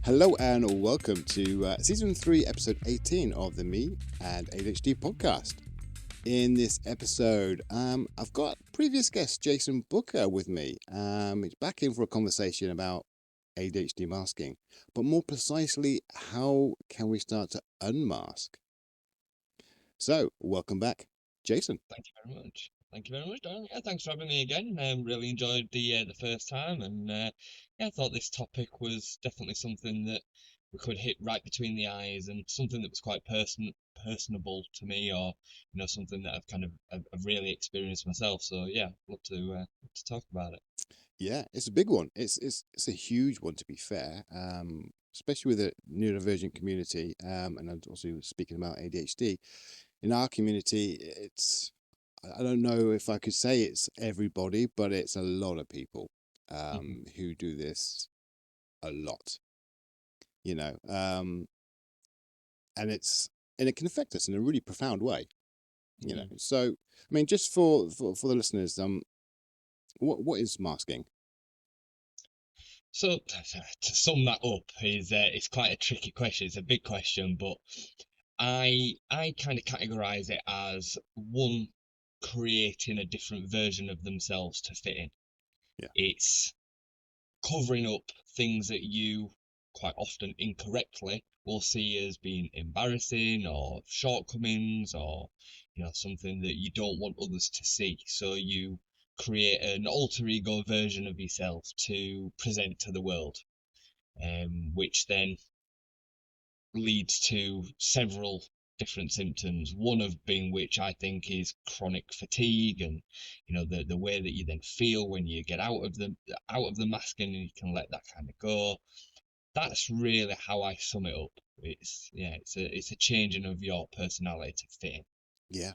Hello and welcome to Season 3, Episode 18 of the Me and ADHD podcast. In this episode, I've got previous guest Jason Booker with me. He's back in for a conversation about ADHD masking, but more precisely, how can we start to unmask? So, welcome back, Jason. Thank you very much. Thank you very much, Darren. Yeah, thanks for having me again. Really enjoyed the first time, and I thought this topic was definitely something that we could hit right between the eyes, and something that was quite personable to me, or something that I've really experienced myself. So yeah, love to talk about it. Yeah, it's a big one. It's a huge one, to be fair. Especially with the neurodivergent community. And I'm also speaking about ADHD. In our community, I don't know if I could say it's everybody, but it's a lot of people who do this a lot, you know, and it can affect us in a really profound way, you know. So, I mean, just for the listeners, what is masking? So to sum that up is it's quite a tricky question. It's a big question, but I kind of categorize it as one creating a different version of themselves to fit in. Yeah. It's covering up things that you quite often incorrectly will see as being embarrassing or shortcomings, or something that you don't want others to see. So you create an alter ego version of yourself to present to the world, which then leads to several different symptoms, one of being which I think is chronic fatigue, and the way that you then feel when you get out of the masking and you can let that kind of go. That's really how I sum it up. It's a changing of your personality to fit in. Yeah,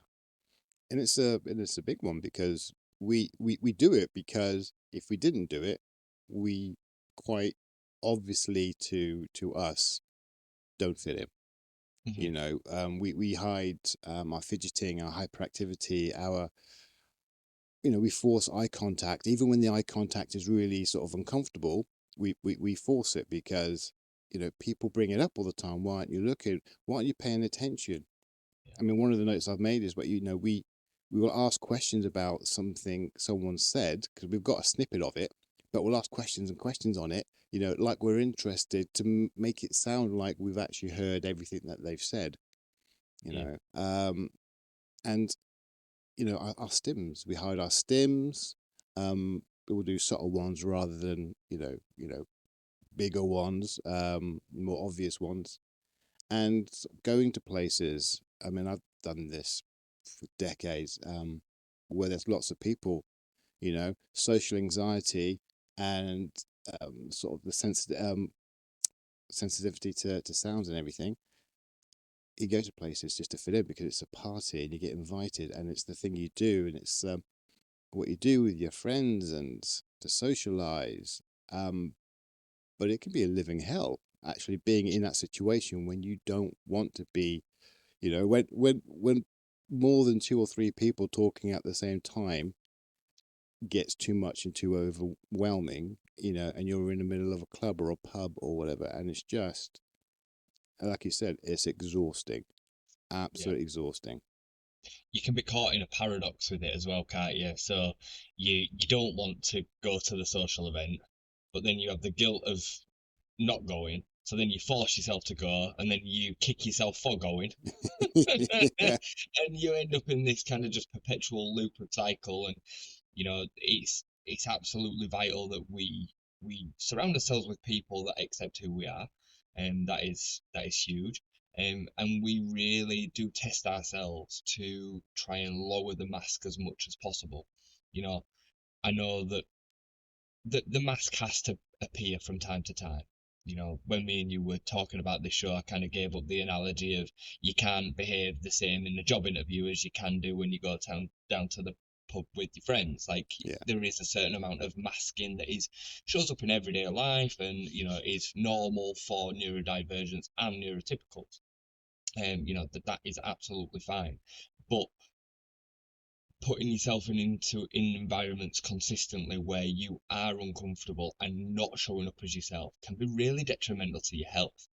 and it's a big one because we do it because if we didn't do it, we quite obviously to us don't fit in. You Hmm. know, we hide our fidgeting, our hyperactivity, we force eye contact. Even when the eye contact is really sort of uncomfortable, we force it because, people bring it up all the time. Why aren't you looking? Why aren't you paying attention? Yeah. I mean, one of the notes I've made is, we will ask questions about something someone said because we've got a snippet of it, but we'll ask questions and questions on it, like we're interested to make it sound like we've actually heard everything that they've said, you Yeah. know. And our stims, we hide our stims. We will do subtle ones rather than bigger ones, more obvious ones. And going to places, I mean, I've done this for decades, where there's lots of people, social anxiety and sort of the sensitivity to sounds and everything. You go to places just to fit in because it's a party and you get invited and it's the thing you do, and it's what you do with your friends and to socialize. But it can be a living hell actually being in that situation when you don't want to be, when more than two or three people talking at the same time gets too much and too overwhelming, and you're in the middle of a club or a pub or whatever, and it's just, like you said, it's exhausting, Yeah. absolutely exhausting. You can be caught in a paradox with it as well, can't you? So you don't want to go to the social event, but then you have the guilt of not going. So then you force yourself to go, and then you kick yourself for going, Yeah, and you end up in this kind of just perpetual loop of cycle. And it's absolutely vital that we surround ourselves with people that accept who we are, and that is huge. And we really do test ourselves to try and lower the mask as much as possible. You know, I know that the mask has to appear from time to time. When me and you were talking about this show, I kind of gave up the analogy of you can't behave the same in a job interview as you can do when you go down to the pub with your friends. Like, yeah, there is a certain amount of masking that is shows up in everyday life, and is normal for neurodivergence and neurotypicals. That is absolutely fine. But putting yourself in environments consistently where you are uncomfortable and not showing up as yourself can be really detrimental to your health.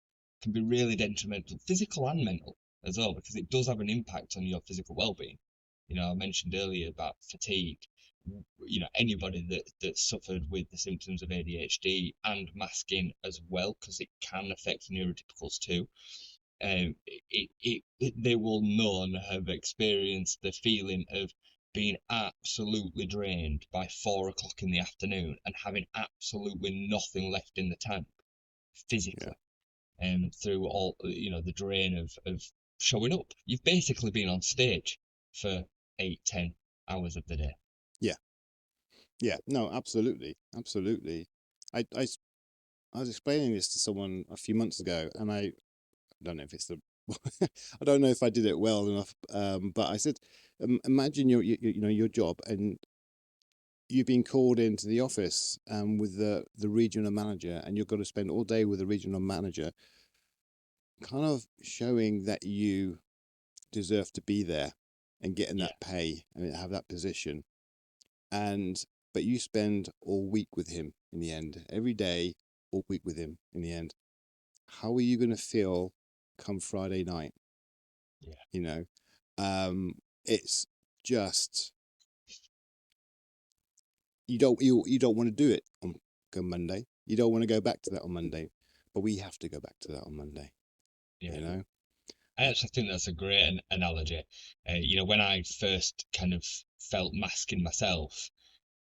Can be really detrimental, physical and mental as well, because it does have an impact on your physical well-being. I mentioned earlier about fatigue. Anybody that suffered with the symptoms of ADHD and masking as well, because it can affect neurotypicals too. They will know and have experienced the feeling of being absolutely drained by 4 o'clock in the afternoon and having absolutely nothing left in the tank Yeah. physically, through all the drain of showing up. You've basically been on stage for 8, 10 hours of the day. Yeah. Yeah. No, absolutely. Absolutely. I I was explaining this to someone a few months ago, and I don't know if it's the I don't know if I did it well enough, but I said, imagine your job, and you've been called into the office with the regional manager, and you've got to spend all day with the regional manager, kind of showing that you deserve to be there and getting Yeah, that pay and have that position, and but you spend all week with him in the end, every day, all week with him in the end. How are you going to feel come Friday night? yeah, You know, it's just you don't want to do it on Monday. You don't want to go back to that on Monday, but we have to go back to that on Monday. yeah. You know, I actually think that's a great analogy. When I first kind of felt masking myself,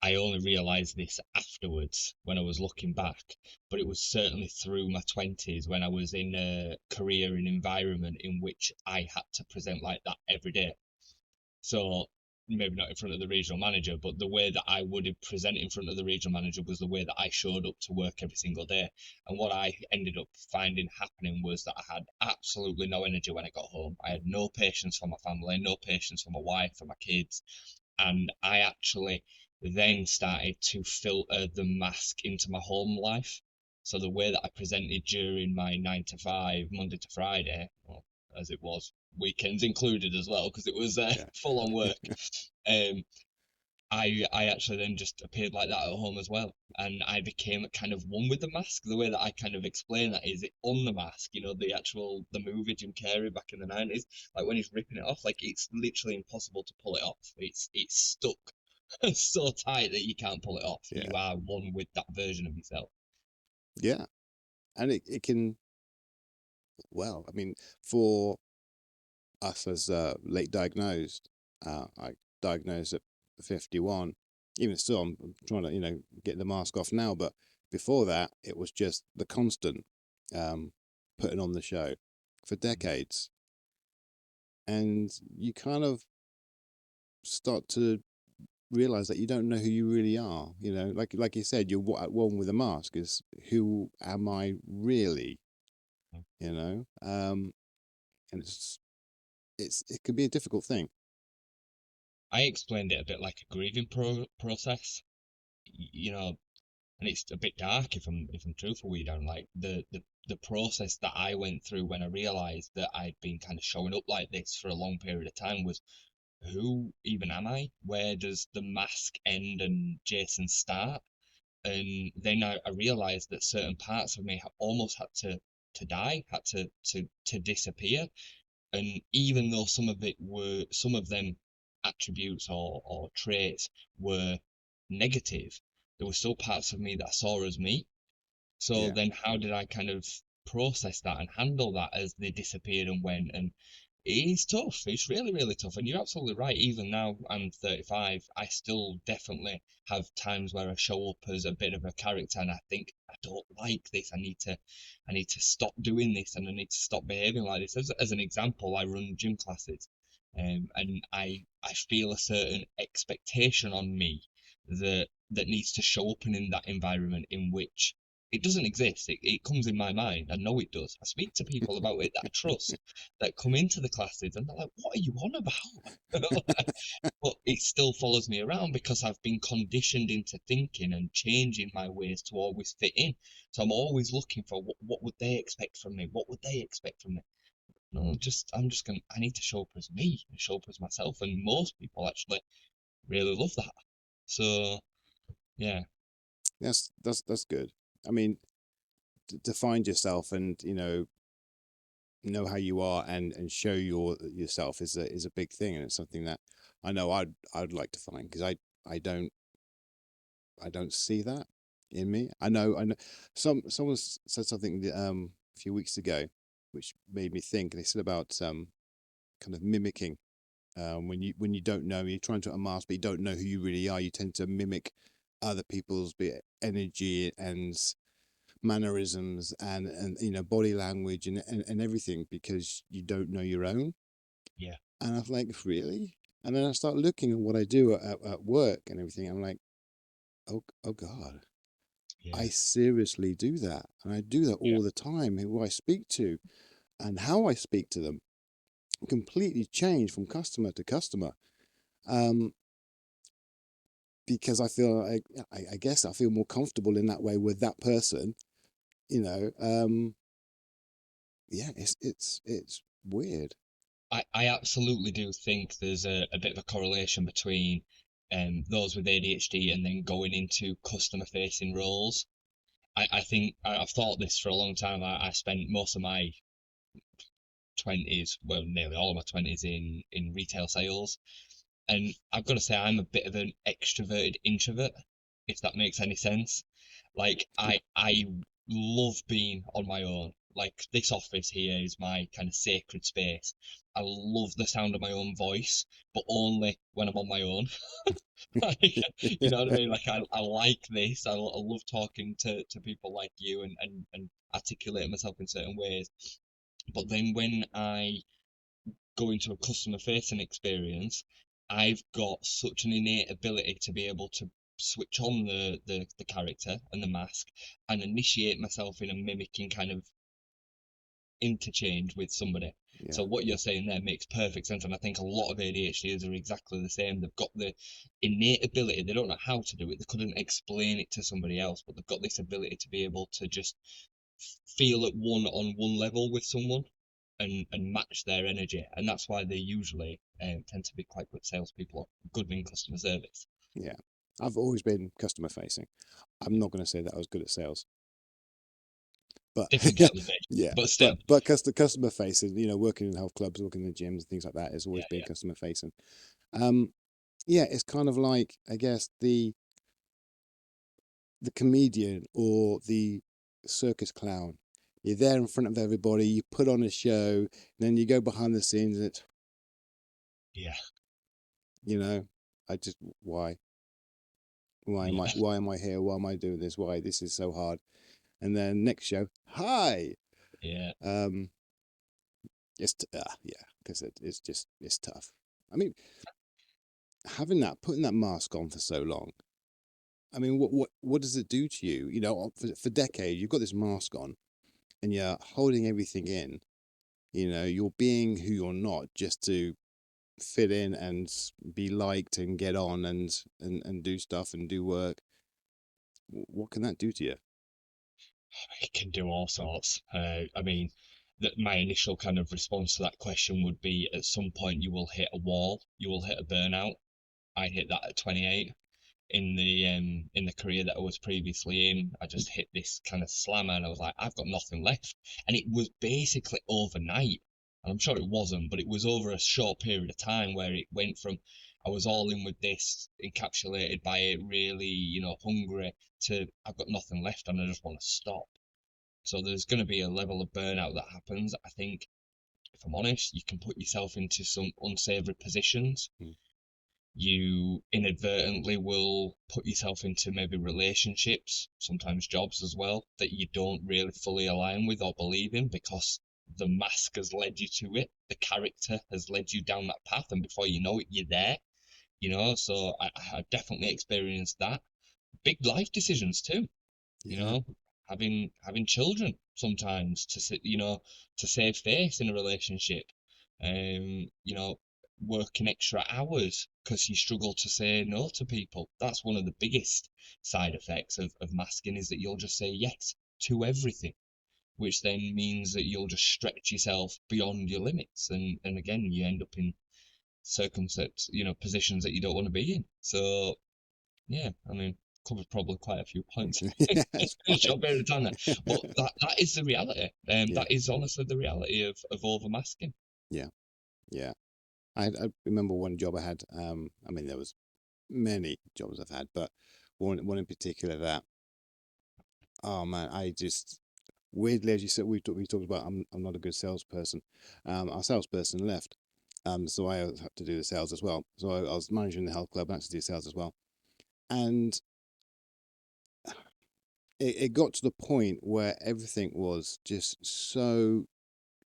I only realised this afterwards when I was looking back, but it was certainly through my 20s when I was in a career and environment in which I had to present like that every day. So maybe not in front of the regional manager, but the way that I would have presented in front of the regional manager was the way that I showed up to work every single day. And what I ended up finding happening was that I had absolutely no energy when I got home. I had no patience for my family, no patience for my wife, for my kids. And I actually then started to filter the mask into my home life. So the way that I presented during my 9 to 5, Monday to Friday, well, as it was, weekends included as well, because it was yeah, full on work. Um, I actually then just appeared like that at home as well, and I became kind of one with the mask. The way that I kind of explain that is it on the mask, the movie Jim Carrey back in the 90s, like when he's ripping it off, like it's literally impossible to pull it off. It's stuck so tight that you can't pull it off. yeah, You are one with that version of yourself. yeah. And it can, well, I mean, for us as late diagnosed, I diagnosed at 51. Even still, I'm trying to get the mask off now, but before that, it was just the constant um, putting on the show for decades, and you kind of start to realize that you don't know who you really are. Like you said, you're at one with a mask. Is who am I really? You know, and it can be a difficult thing. I explained it a bit like a grieving process, you know, and it's a bit dark if I'm truthful with you, Dan. Like the process that I went through when I realised that I'd been kind of showing up like this for a long period of time was, who even am I? Where does the mask end and Jason start? And then I realised that certain parts of me almost had to die, had to disappear. And even though some of them attributes or traits were negative, there were still parts of me that I saw as me. So Yeah, then how did I kind of process that and handle that as they disappeared and went? And it's tough. It's really, really tough. And you're absolutely right. Even now I'm 35, I still definitely have times where I show up as a bit of a character and I think I don't like this. I need to stop doing this and I need to stop behaving like this. As an example, I run gym classes, and I feel a certain expectation on me that needs to show up in that environment in which it doesn't exist. It comes in my mind. I know it does. I speak to people about it that I trust that come into the classes and they're like, what are you on about? But it still follows me around because I've been conditioned into thinking and changing my ways to always fit in. So I'm always looking for what would they expect from me? What would they expect from me? No, I need to show up as me, and show up as myself, and most people actually really love that. So yeah, That's good. I mean, to find yourself and know how you are and show yourself is a big thing, and it's something that I know I'd like to find because I don't I don't see that in me. I know someone said something a few weeks ago which made me think. They said about kind of mimicking when you don't know, you're trying to unmask but you don't know who you really are, you tend to mimic other people's energy and mannerisms and body language and everything because you don't know your own. yeah, And I was like, really? And then I start looking at what I do at work and everything. I'm like, oh God, yeah, I seriously do that. And I do that yeah. all the time. Who I speak to and how I speak to them completely change from customer to customer. Um, because I feel I guess I feel more comfortable in that way with that person, you know. Yeah, it's weird. I absolutely do think there's a bit of a correlation between those with ADHD and then going into customer facing roles. I think I've thought this for a long time. I spent most of my 20s, well, nearly all of my 20s in retail sales. And I've got to say, I'm a bit of an extroverted introvert, if that makes any sense. Like, I love being on my own. Like, this office here is my kind of sacred space. I love the sound of my own voice, but only when I'm on my own. Like, you know what I mean? Like, I like this. I love talking to people like you and articulating myself in certain ways. But then when I go into a customer facing experience, I've got such an innate ability to be able to switch on the character and the mask and initiate myself in a mimicking kind of interchange with somebody. Yeah, So what you're saying there makes perfect sense, and I think a lot of ADHDers are exactly the same. They've got the innate ability. They don't know how to do it. They couldn't explain it to somebody else, but they've got this ability to be able to just feel at one on one level with someone and match their energy, and that's why they usually tend to be quite good salespeople or good in customer service. yeah. I've always been customer facing. I'm not going to say that I was good at sales, but Different kettle of fish, yeah, but still, but customer facing, working in health clubs, working in gyms, and things like that has always yeah, been yeah, customer facing. Um, yeah, it's kind of like I guess the comedian or the circus clown. You're there in front of everybody. You put on a show, and then you go behind the scenes. And it's yeah, you know, I just yeah, why am I here? Why am I doing this? Why this is so hard? And then next show, hi. yeah. Um, yeah, because it's tough. I mean, putting that mask on for so long. I mean, what does it do to you? For decades, you've got this mask on, and you're holding everything in. You're being who you're not just to fit in and be liked and get on and do stuff and do work. What can that do to you? It can do all sorts. I mean, that my initial kind of response to that question would be at some point you will hit a wall, you will hit a burnout. I hit that at 28 in the career that I was previously in. I just hit this kind of slammer and I was like, I've got nothing left. And it was basically overnight. And I'm sure it wasn't, but it was over a short period of time where it went from I was all in with this, encapsulated by it, really, hungry, to I've got nothing left and I just want to stop. So there's going to be a level of burnout that happens. I think, if I'm honest, you can put yourself into some unsavory positions. Mm. You inadvertently will put yourself into maybe relationships, sometimes jobs as well, that you don't really fully align with or believe in because the mask has led you to it. The character has led you down that path, and before you know it, you're there. So I definitely experienced that. Big life decisions too, you Yeah, know, having children sometimes to save face in a relationship, working extra hours because you struggle to say no to people. That's one of the biggest side effects of masking is that you'll just say yes to everything. which then means that you'll just stretch yourself beyond your limits, and again you end up in positions that you don't want to be in. So yeah, I mean, covered probably quite a few points Yeah, in that's a fine. short period of time there. But that is the reality. Yeah, That is honestly the reality of overmasking. yeah, yeah. I remember one job I had. I mean, there was many jobs I've had, but one in particular that, oh man, I just weirdly, as you said, we talked about I'm not a good salesperson. Our salesperson left, so I had to do the sales as well. So I was managing the health club, and I had to do sales as well, and it got to the point where everything was just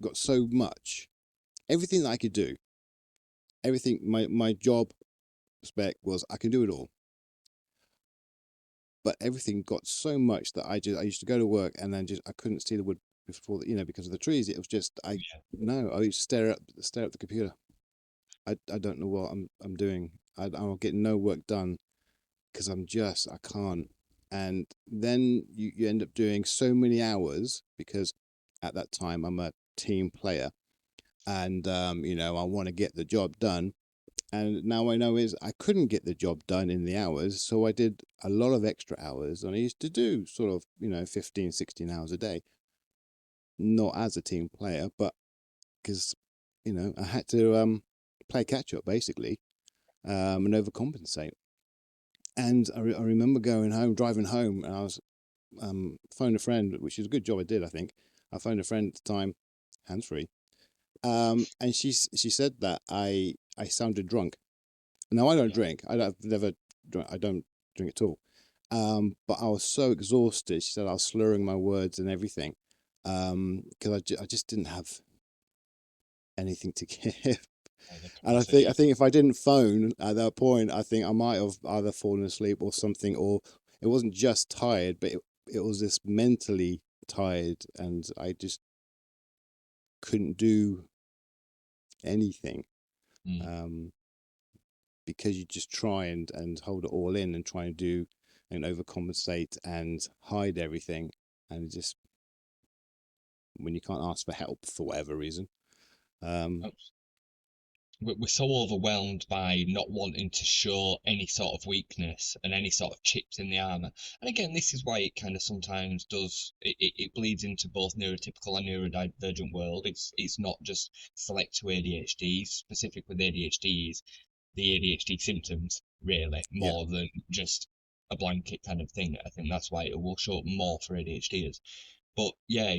got so much, everything that I could do, everything my job spec was I can do it all, but everything got so much that I used to go to work and then just I couldn't see the wood before because of the trees. It was just I no I used to stare at the computer. I don't know what I'm doing. I'll get no work done because I can't. And then you end up doing so many hours because at that time I'm a team player and I want to get the job done. And now I know is I couldn't get the job done in the hours, so I did a lot of extra hours, and I used to do sort of 15, 16 hours a day, not as a team player, but because I had to play catch up basically, and overcompensate. And I remember going home, driving home, and I was phoned a friend, which is a good job I did, I think. I phoned a friend at the time, hands free, and she said that I sounded drunk. Now I don't Yeah, drink. I've never drunk. I don't drink at all. But I was so exhausted. She said I was slurring my words and everything, because I just didn't have anything to give. the And I capacity. think if I didn't phone at that point, I think I might have either fallen asleep or something, or it wasn't just tired, but it was this mentally tired, and I just couldn't do anything. Mm. Um, because you just try and hold it all in and try and do and overcompensate and hide everything, and just when you can't ask for help for whatever reason. um We're so overwhelmed by not wanting to show any sort of weakness and any sort of chips in the armor. And again, this is why it kind of sometimes it bleeds into both neurotypical and neurodivergent world. It's not just select to ADHD. Specific with ADHDs, the ADHD symptoms really yeah, more than just a blanket kind of thing. I think that's why it will show up more for ADHDers. But yeah,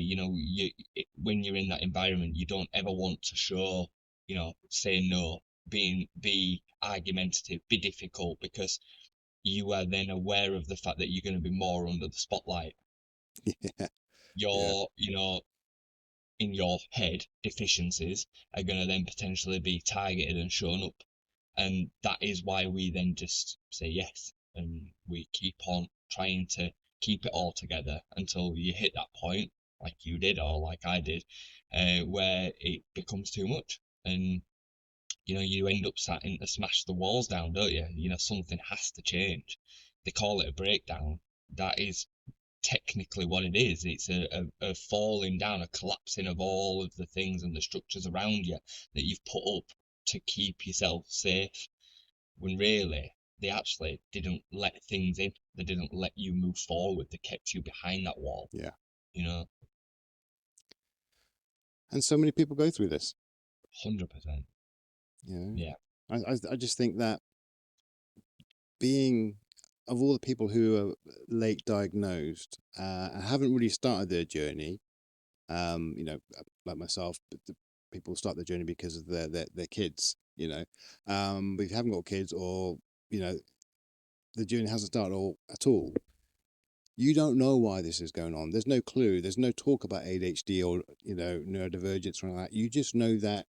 when you're in that environment, you don't ever want to show, say no, be argumentative, be difficult, because you are then aware of the fact that you're going to be more under the spotlight. yeah, yeah, Your, in your head, deficiencies are going to then potentially be targeted and shown up. And that is why we then just say yes. And we keep on trying to keep it all together until you hit that point, like you did or like I did, where it becomes too much. And, you end up starting to smash the walls down, don't you? Something has to change. They call it a breakdown. That is technically what it is. It's a falling down, a collapsing of all of the things and the structures around you that you've put up to keep yourself safe, when really they actually didn't let things in. They didn't let you move forward. They kept you behind that wall, yeah. you know, And so many people go through this. 100%. you know Yeah. I just think that being of all the people who are late diagnosed and haven't really started their journey, like myself, but the people start their journey because of their kids, but if you haven't got kids, or you know the journey hasn't started all at all, you don't know why this is going on. There's no clue. There's no talk about ADHD or neurodivergence or anything like that. You just know that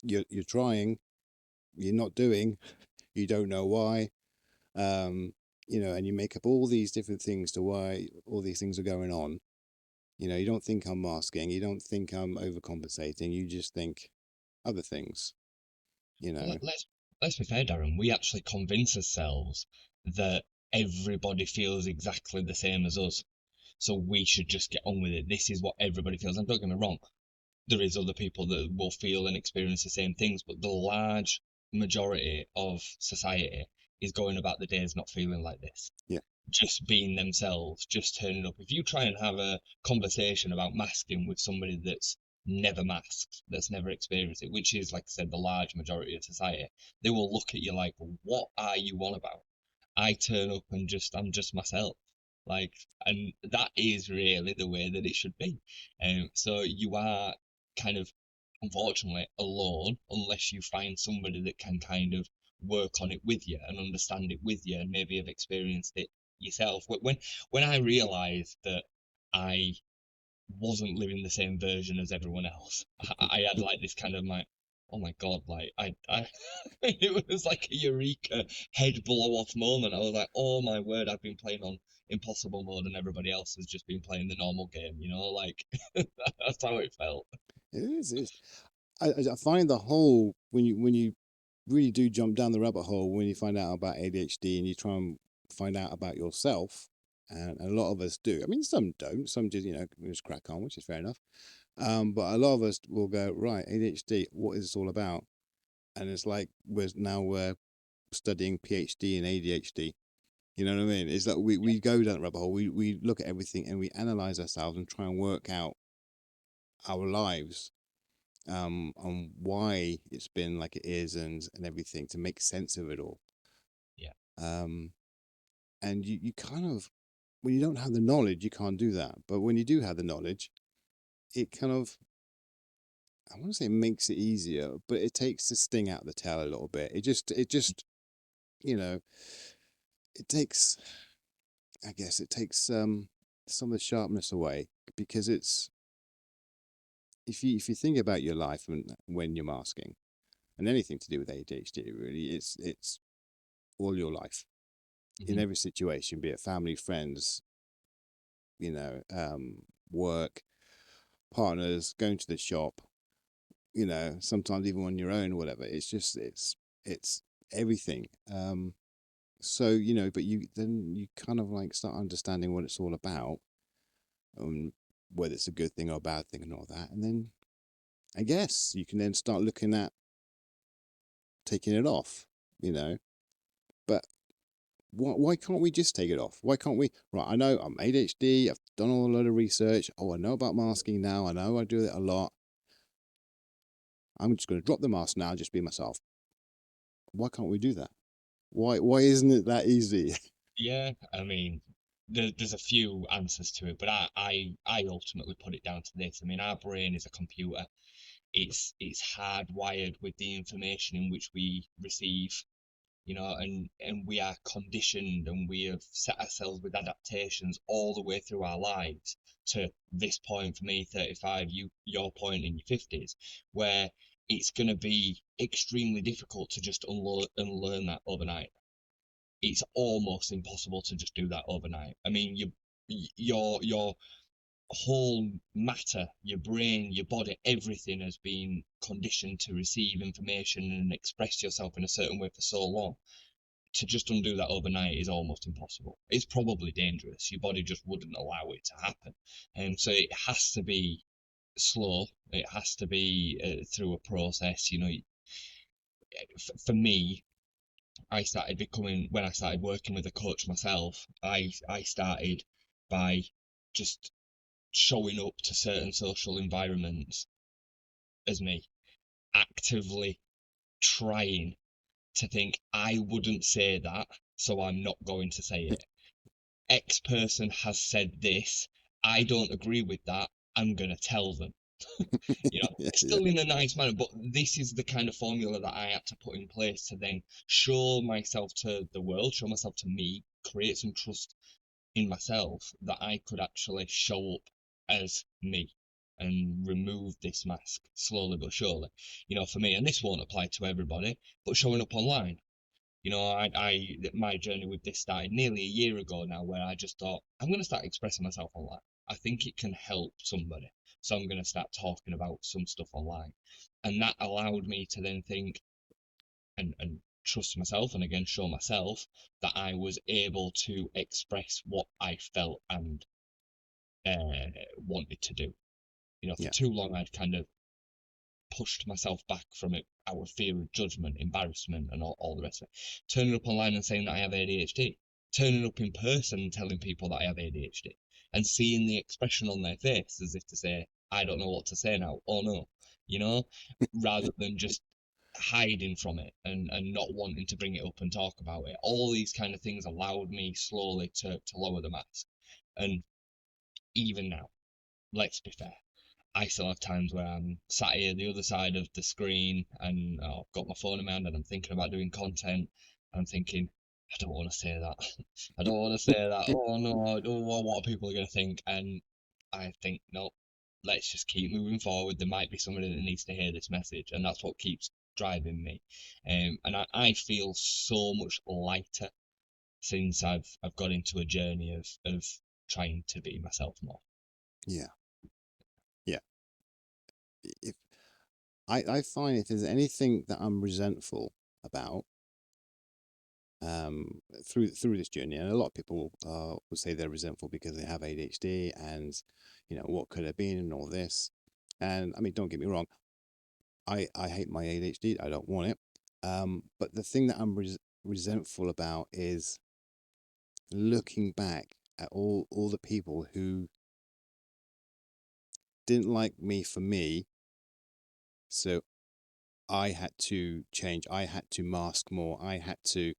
you're trying, you're not doing, you don't know why, um, and you make up all these different things to why all these things are going on. You don't think I'm masking, you don't think I'm overcompensating, you just think other things, you Well, know. let's be fair, Darren. We actually convince ourselves that everybody feels exactly the same as us. so we should just get on with it. This is what everybody feels. And don't get me wrong, there is other people that will feel and experience the same things, but the large majority of society is going about the days not feeling like this, Yeah. just being themselves, just turning up. If you try and have a conversation about masking with somebody that's never masked, that's never experienced it, which is, like I said, the large majority of society, they will look at you like, what are you on about? I turn up and I'm just myself. Like, and that is really the way that it should be. So you are kind of, unfortunately, alone unless you find somebody that can kind of work on it with you and understand it with you and maybe have experienced it yourself. When I realised that I wasn't living the same version as everyone else. I had like this kind of like, oh my god, like I it was like a eureka head blow off moment. I was like, oh my word, I've been playing on impossible mode and everybody else has just been playing the normal game, like that's how it felt. It is. I find the whole when you really do jump down the rabbit hole when you find out about ADHD and you try and find out about yourself, and a lot of us do. I mean, some don't. Some just crack on, which is fair enough. But a lot of us will go, right, ADHD. What is this all about? And it's like we're studying PhD in ADHD. You know what I mean? It's like we go down the rabbit hole. We look at everything and we analyze ourselves and try and work out our lives, on why it's been like it is, and everything, to make sense of it all. Yeah, Um, and you kind of, when you don't have the knowledge, you can't do that. But when you do have the knowledge, it kind of, I want to say, makes it easier, but it takes the sting out of the tail a little bit. It just, you know, it takes, I guess, it takes some of the sharpness away, because it's, if you think about your life and when you're masking, and anything to do with ADHD, really, it's all your life, in hmm every situation, be it family, friends, work, partners, going to the shop, sometimes even on your own or whatever. It's just it's everything. So but you kind of like start understanding what it's all about, whether it's a good thing or a bad thing and all that, and then I guess you can then start looking at taking it off, you know. But why can't we just take it off? Why can't we? Right, I know I'm ADHD. I've done a lot of research. Oh, I know about masking now. I know I do it a lot. I'm just going to drop the mask now, just be myself. Why can't we do that? Why isn't it that easy? yeah. I mean, there's a few answers to it, but I ultimately put it down to this. I mean, our brain is a computer. It's hardwired with the information in which we receive, and we are conditioned and we have set ourselves with adaptations all the way through our lives to this point. For me, 35, your point in your 50s, where it's going to be extremely difficult to just unlearn that overnight. It's almost impossible to just do that overnight. I mean, your whole matter, your brain, your body, everything has been conditioned to receive information and express yourself in a certain way for so long. To just undo that overnight is almost impossible. It's probably dangerous. Your body just wouldn't allow it to happen. And so it has to be slow. It has to be through a process. For me, when I started working with a coach myself, I started by just showing up to certain social environments as me, actively trying to think I wouldn't say that, so I'm not going to say it. X person has said this. I don't agree with that. I'm going to tell them. Yeah. Still in a nice manner, but this is the kind of formula that I had to put in place to then show myself to the world, show myself to me, create some trust in myself that I could actually show up as me and remove this mask slowly but surely. For me, and this won't apply to everybody, but showing up online. My journey with this started nearly a year ago now, where I just thought I'm going to start expressing myself online. I think it can help somebody, so I'm going to start talking about some stuff online, and that allowed me to then think and trust myself, and again show myself that I was able to express what I felt and wanted to do. For Yeah. too long I'd kind of pushed myself back from it out of fear of judgment, embarrassment, and all the rest of it. Turning up online and saying that I have ADHD, turning up in person and telling people that I have ADHD, and seeing the expression on their face as if to say, I don't know what to say now, oh no, you know, rather than just hiding from it and not wanting to bring it up and talk about it. All these kind of things allowed me slowly to lower the mask. And even now, let's be fair, I still have times where I'm sat here the other side of the screen and I've got my phone in my hand and I'm thinking about doing content. And I'm thinking, I don't want to say that. I don't want to say that. Oh no, I don't know what people are going to think. And I think, no, let's just keep moving forward. There might be somebody that needs to hear this message. And that's what keeps driving me. And I feel so much lighter since I've got into a journey of trying to be myself more. Yeah. Yeah. If I find if there's anything that I'm resentful about, through this journey, and a lot of people will say they're resentful because they have ADHD, and what could have been and all this. And I mean, don't get me wrong, I hate my ADHD. I don't want it. But the thing that I'm resentful about is looking back at all the people who didn't like me for me, so I had to change. I had to mask more. I had to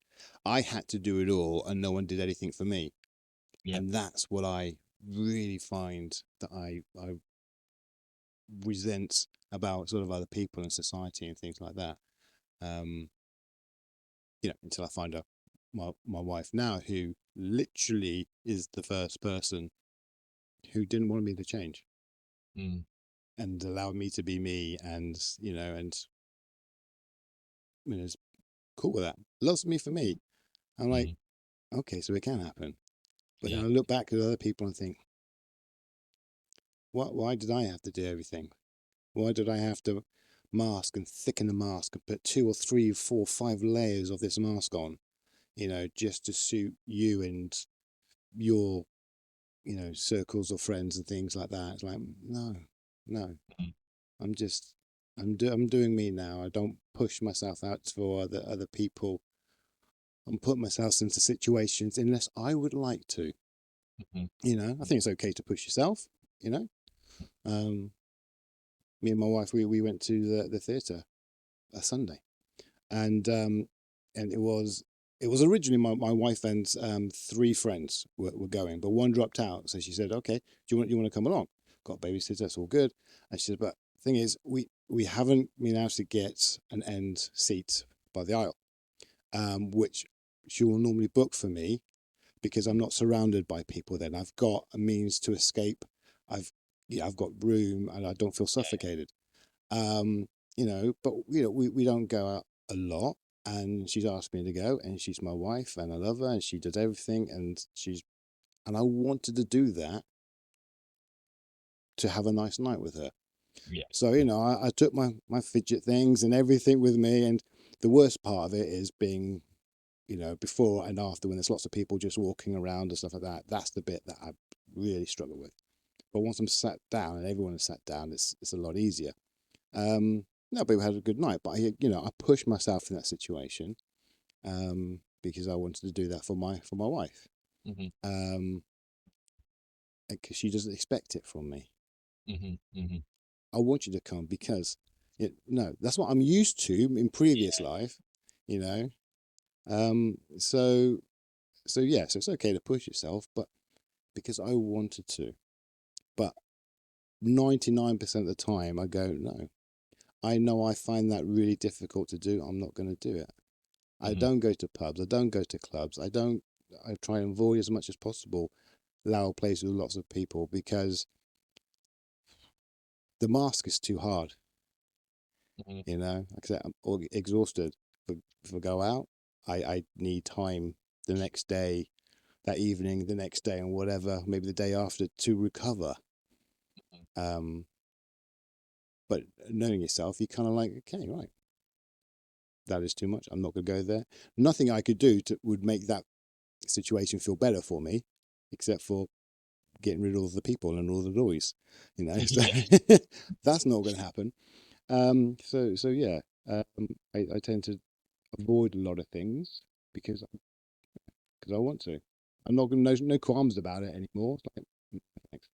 do it all, and no one did anything for me. Yeah. And that's what I really find that I resent about sort of other people in society and things like that. Um, until I find out my wife now, who literally is the first person who didn't want me to change Mm, and allowed me to be me, and is cool with that. Loves me for me. I'm like, mm, okay, so it can happen. But then yeah. I look back at other people and think, why did I have to do everything? Why did I have to mask and thicken the mask and put 2 or 3 or 4 or 5 layers of this mask on, just to suit you and your, circles of friends and things like that? It's like, no, no, Mm, I'm just, I'm doing me now. I don't push myself out for other people. I'm putting myself into situations unless I would like to. mhm, I think it's okay to push yourself. You know, um, me and my wife, we went to the theatre a Sunday, and it was originally my wife and 3 friends were going, but one dropped out. So she said, "Okay, do you want to come along? Got a babysitter, that's all good." And she said, "But the thing is, we haven't been able to get an end seat by the aisle, which she will normally book for me because I'm not surrounded by people. Then I've got a means to escape. I've I've got room and I don't feel yeah. suffocated." But we don't go out a lot, and she's asked me to go, and she's my wife and I love her and she does everything, and I wanted to do that to have a nice night with her. Yeah. So, Yeah. I took my fidget things and everything with me, and the worst part of it is being, before and after when there's lots of people just walking around and stuff like that. That's the bit that I really struggle with. But once I'm sat down and everyone is sat down, it's a lot easier. No, but we had a good night. But I pushed myself in that situation, because I wanted to do that for my wife, Mhm, um, because she doesn't expect it from me. mhm, mhm. I want you to come because, no, that's what I'm used to in previous Yeah. life, you know. So yeah, so it's okay to push yourself, but because I wanted to. But 99% of the time, I go no. I know I find that really difficult to do. I'm not going to do it. I Mhm. don't go to pubs. I don't go to clubs. I try and avoid as much as possible loud places with lots of people because the mask is too hard. Mhm. Like I said, I'm all exhausted. If I go out, I need time the next day, that evening, the next day, and whatever, maybe the day after to recover. Um, but knowing yourself, you kind of like, okay, right, that is too much. I'm not going to go there. Nothing I could do would make that situation feel better for me, except for getting rid of all the people and all the noise, So Yeah. that's not going to happen. So yeah, I tend to avoid a lot of things because I want to. I'm not going to no qualms about it anymore. It's like, thanks.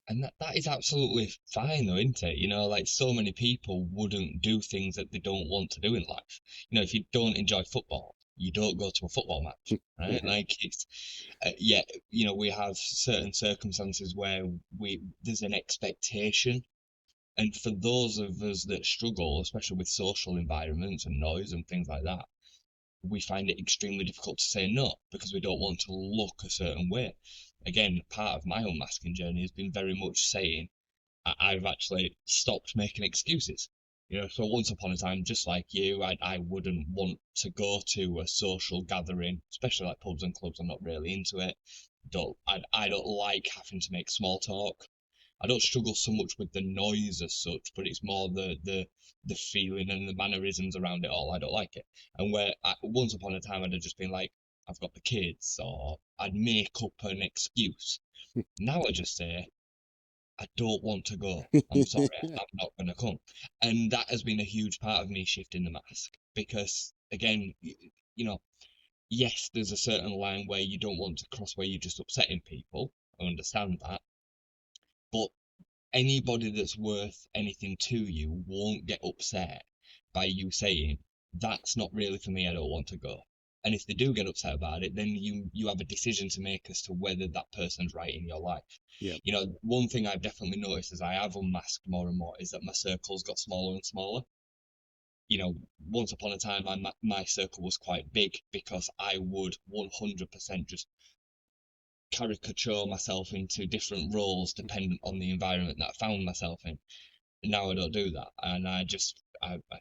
And that is absolutely fine though, isn't it? Like so many people wouldn't do things that they don't want to do in life. If you don't enjoy football, you don't go to a football match, right? Yeah, Like it's, yeah, we have certain circumstances where there's an expectation. And for those of us that struggle, especially with social environments and noise and things like that, we find it extremely difficult to say no because we don't want to look a certain way. Again, part of my own masking journey has been very much saying I've actually stopped making excuses. So once upon a time, just like you, I wouldn't want to go to a social gathering, especially like pubs and clubs. I'm not really into it. I don't like having to make small talk. I don't struggle so much with the noise as such, but it's more the feeling and the mannerisms around it all. I don't like it. And once upon a time I'd have just been like, I've got the kids, or I'd make up an excuse. Now I just say, I don't want to go. I'm sorry, yeah, I'm not going to come. And that has been a huge part of me shifting the mask because, again, you know, yes, there's a certain line where you don't want to cross where you're just upsetting people. I understand that. But anybody that's worth anything to you won't get upset by you saying, that's not really for me, I don't want to go. And if they do get upset about it, then you have a decision to make as to whether that person's right in your life. yeah, One thing I've definitely noticed as I have unmasked more and more is that my circle's got smaller and smaller. Once upon a time, my circle was quite big because I would 100% just caricature myself into different roles dependent on the environment that I found myself in. Now I don't do that, and I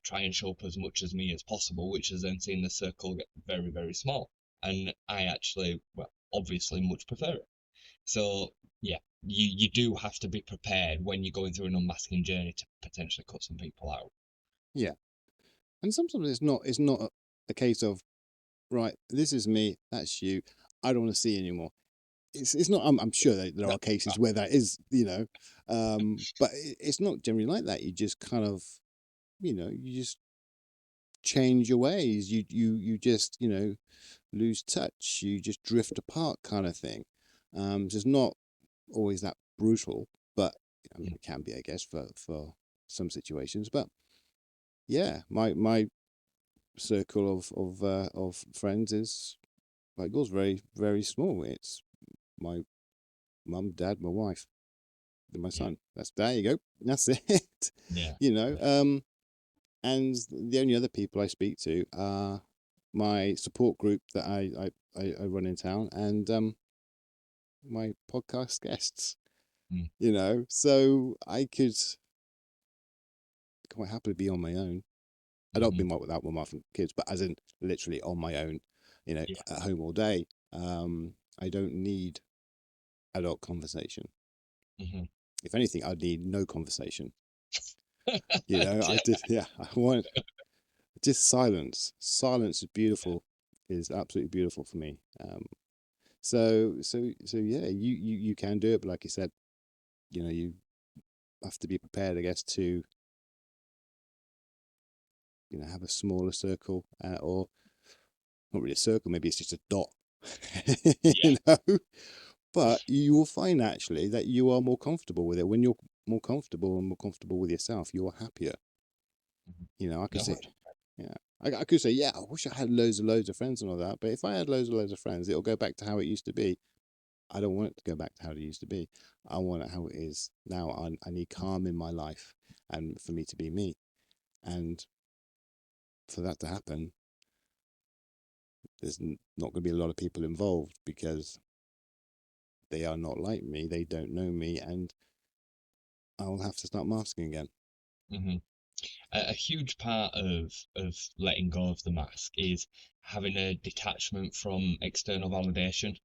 try and show up as much as me as possible, which has then seen the circle get very, very small. And I actually, well, obviously much prefer it. So yeah, you do have to be prepared when you're going through an unmasking journey to potentially cut some people out. yeah. And sometimes it's not a case of right. This is me. That's you. I don't want to see you anymore. It's not. I'm sure that there No, are cases where that is, but it's not generally like that. You just kind of, you just change your ways. You just, lose touch. You just drift apart, kind of thing. So it's not always that brutal, but I mean, mm, it can be, I guess, for some situations. But yeah, my circle of friends is like yours, very very small. It's my mum, dad, my wife, and my yeah, son. There you go. That's it. yeah, you know. And the only other people I speak to are my support group that I run in town and my podcast guests. mm, So I could quite happily be on my own. I don't mm-hmm, mean without my wife and kids, but as in literally on my own, yeah, at home all day. I don't need adult conversation. mm-hmm. If anything, I'd need no conversation. I Yeah, did, yeah. I want just silence. Silence is beautiful, is absolutely beautiful for me. So yeah, you can do it, but like you said, you have to be prepared, I guess, to have a smaller circle, or not really a circle, maybe it's just a dot, yeah, you know. But you will find actually that you are more comfortable with it when you're more comfortable and more comfortable with yourself. You are happier. mhm. I could No, say, yeah, I could say, yeah, I wish I had loads and loads of friends and all that. But if I had loads and loads of friends, it'll go back to how it used to be. I don't want it to go back to how it used to be. I want it how it is now. I need calm in my life and for me to be me. And for that to happen, there's not going to be a lot of people involved because they are not like me. They don't know me. And I'll have to start masking again. hmm a huge part of letting go of the mask is having a detachment from external validation.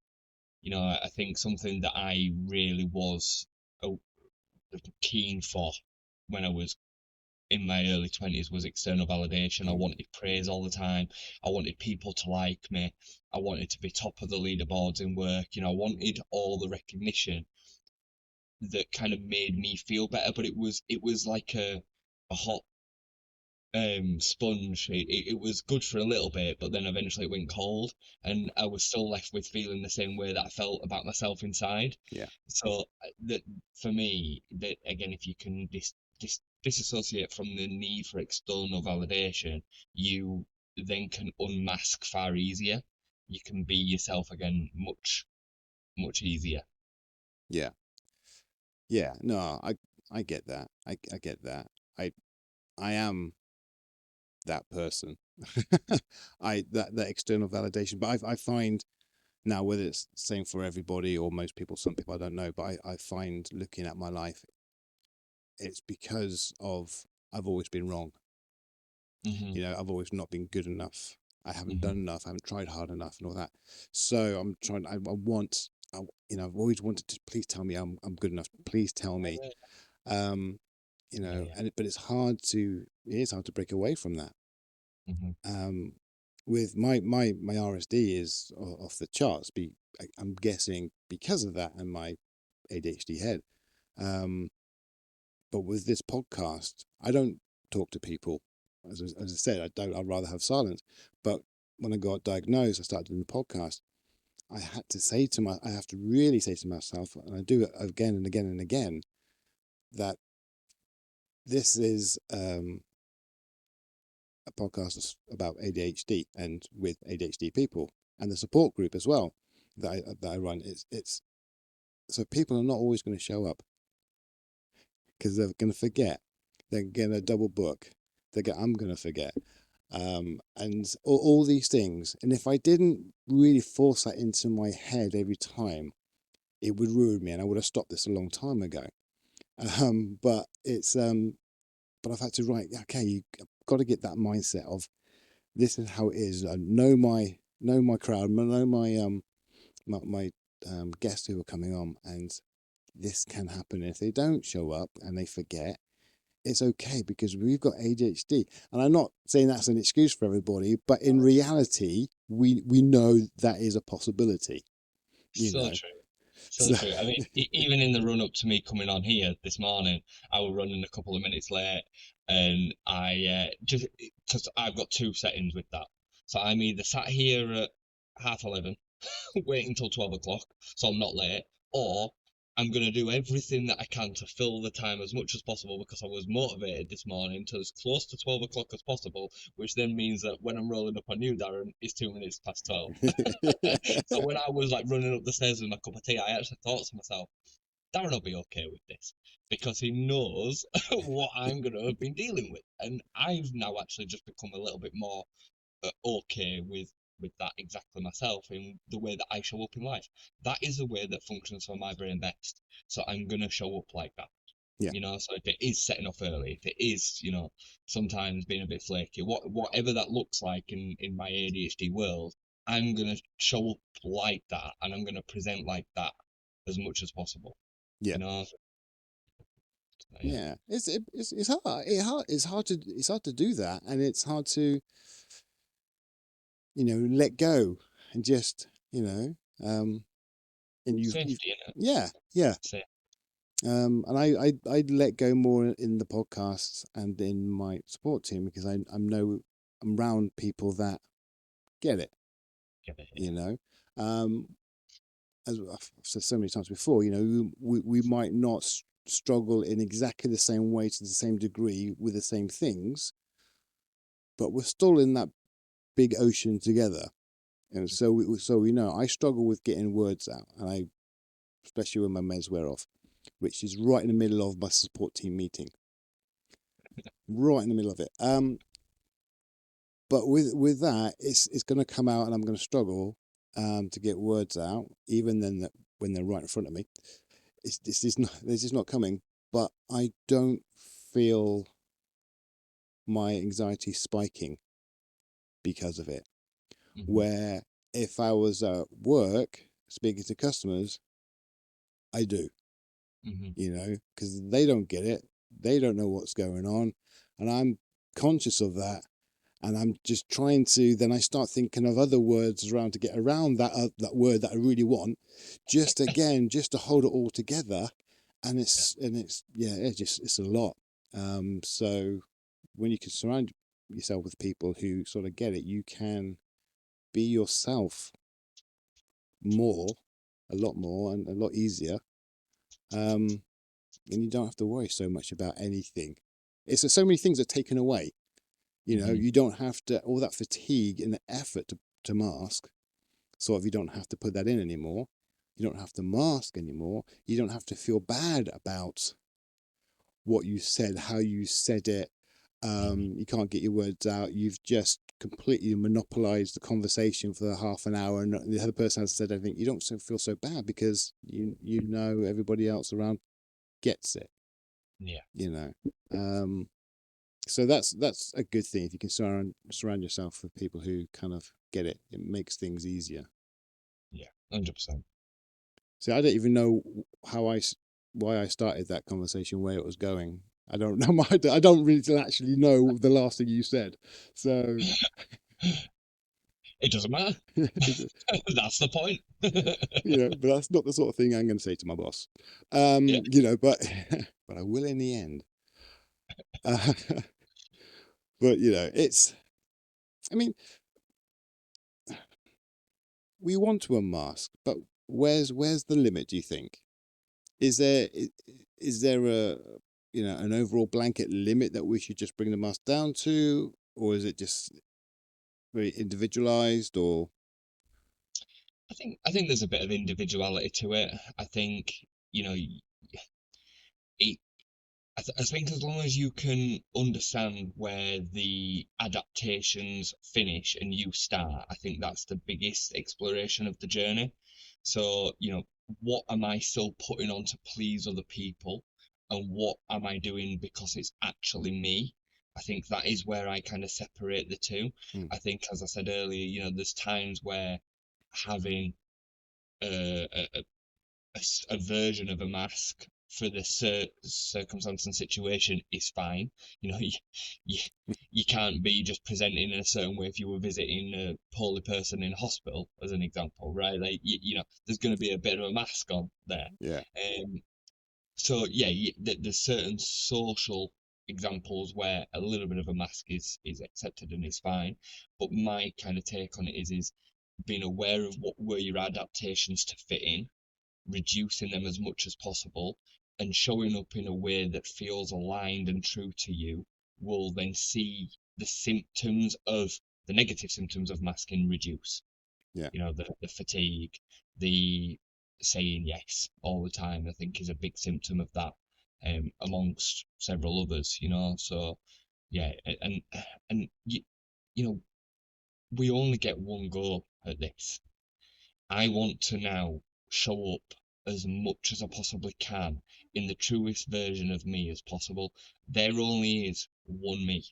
I think something that I really was uh, keen for when I was in my early 20s was external validation. I Mm. wanted praise all the time. I wanted people to like me. I wanted to be top of the leaderboards in work. I wanted all the recognition. that kind of made me feel better, but it was like a hot sponge. It was good for a little bit, but then eventually it went cold, and I was still left with feeling the same way that I felt about myself inside. Yeah. So that for me, that again, if you can disassociate from the need for external validation, you then can unmask far easier. You can be yourself again much easier. Yeah. Yeah. No, I get that. I get that. I I am that person. That external validation. But I find now, whether it's the same for everybody or most people, some people I don't know, but I find looking at my life, it's because of I've always been wrong. Hmm. I've always not been good enough. I haven't Hmm. done enough. I haven't tried hard enough and all that. So I'm trying. I want. I've always wanted to. Please tell me I'm good enough. Please tell me. Um, Yeah, yeah. but it's hard to. It is hard to break away from that. Hmm. Um, with my RSD is off the charts. I'm guessing because of that and my ADHD head. Um, but with this podcast, I don't talk to people. As I said, I don't. I'd rather have silence. But when I got diagnosed, I started doing the podcast. I have to really say to myself, and I do it again and again and again, that this is a podcast about ADHD and with ADHD people and the support group as well that I run. It's so people are not always going to show up because they're going to forget. They're going to double book. I'm going to forget. And all these things. And if I didn't really force that into my head every time, it would ruin me, and I would have stopped this a long time ago. But but I've had to write. Okay, you have got to get that mindset of this is how it is. I know my crowd, know my guests who are coming on, and this can happen. If they don't show up and they forget, it's okay because we've got ADHD. And I'm not saying that's an excuse for everybody, but in reality, we know that is a possibility, you So know. true. So So true. I mean, even in the run up to me coming on here this morning, I was running a couple of minutes late, and I just because I've got two settings with that. So I'm either sat here at 11:30, waiting until 12 o'clock, so I'm not late, or I'm gonna do everything that I can to fill the time as much as possible because I was motivated this morning to as close to 12 o'clock as possible, which then means that when I'm rolling up on you, Darren, it's 2 minutes past 12. So when I was like running up the stairs with my cup of tea, I actually thought to myself, Darren will be okay with this because he knows what I'm going to have been dealing with. And I've now actually just become a little bit more okay with that exactly myself in the way that I show up in life. That is the way that functions for my brain best. So I'm going to show up like that. yeah, So if it is setting off early, if it is, sometimes being a bit flaky, whatever that looks like in my ADHD world, I'm gonna show up like that and I'm gonna present like that as much as possible. yeah, You know, yeah. yeah. It's hard. It's hard to do that, and it's hard to let go and just and you've Safety in it. yeah, yeah. Say, And I let go more in the podcasts and in my support team because I'm around people that get it, get it, you yeah. know. Um, as I've said so many times before, we might not struggle in exactly the same way to the same degree with the same things, but we're still in that big ocean together. And so we know I struggle with getting words out, and especially when my meds wear off, which is right in the middle of my support team meeting, right in the middle of it. But with that, it's going to come out, and I'm going to struggle to get words out, even then that when they're right in front of me. This is not coming. But I don't feel my anxiety spiking because of it. Hmm. Where if I was at work speaking to customers, I do, Hmm. because they don't get it, they don't know what's going on, and I'm conscious of that. And I'm just trying to. Then I start thinking of other words around to get around that word that I really want, just to hold it all together. and Yeah. it's a lot. So when you can surround yourself with people who sort of get it, you can be yourself more, a lot more, and a lot easier. Um, and you don't have to worry so much about anything. It's so many things are taken away. You know, Hmm. you don't have to all that fatigue and the effort to mask. Sort of, you don't have to put that in anymore. You don't have to mask anymore. You don't have to feel bad about what you said, how you said it. Hmm. You can't get your words out. You've just completely monopolized the conversation for half an hour, and the other person has said anything. You don't feel so bad because you know everybody else around gets it. Yeah. You know, um, so that's a good thing if you can surround yourself with people who kind of get it. It makes things easier. Yeah. 100%. See, I don't even know how why I started that conversation, where it was going. I don't know. I don't really actually know the last thing you said. So, It doesn't matter. it- That's the point. but that's not the sort of thing I'm going to say to my boss. Yeah. But but I will in the end. Uh, but it's. I mean, we want to unmask, but where's the limit? Do you think? Is there a an overall blanket limit that we should just bring the mask down to, or is it just very individualized? Or I think there's a bit of individuality to it. I think, you know, it I think as long as you can understand where the adaptations finish and you start, I think that's the biggest exploration of the journey. So, what am I still putting on to please other people? And what am I doing because it's actually me? I think that is where I kind of separate the two. hmm, I think, as I said earlier, there's times where having a a version of a mask for the circumstance and situation is fine. You know, you, you can't be just presenting in a certain way if you were visiting a poorly person in hospital, as an example, right? Like, there's going to be a bit of a mask on there. yeah, So yeah, there's certain social examples where a little bit of a mask is accepted and is fine. But my kind of take on it is being aware of what were your adaptations to fit in, reducing them as much as possible, and showing up in a way that feels aligned and true to you will then see the negative symptoms of masking reduce. yeah, The fatigue, the saying yes all the time, I think is a big symptom of that, amongst several others, So yeah, and you know, we only get one go at this. I want to now show up as much as I possibly can in the truest version of me as possible. There only is one me.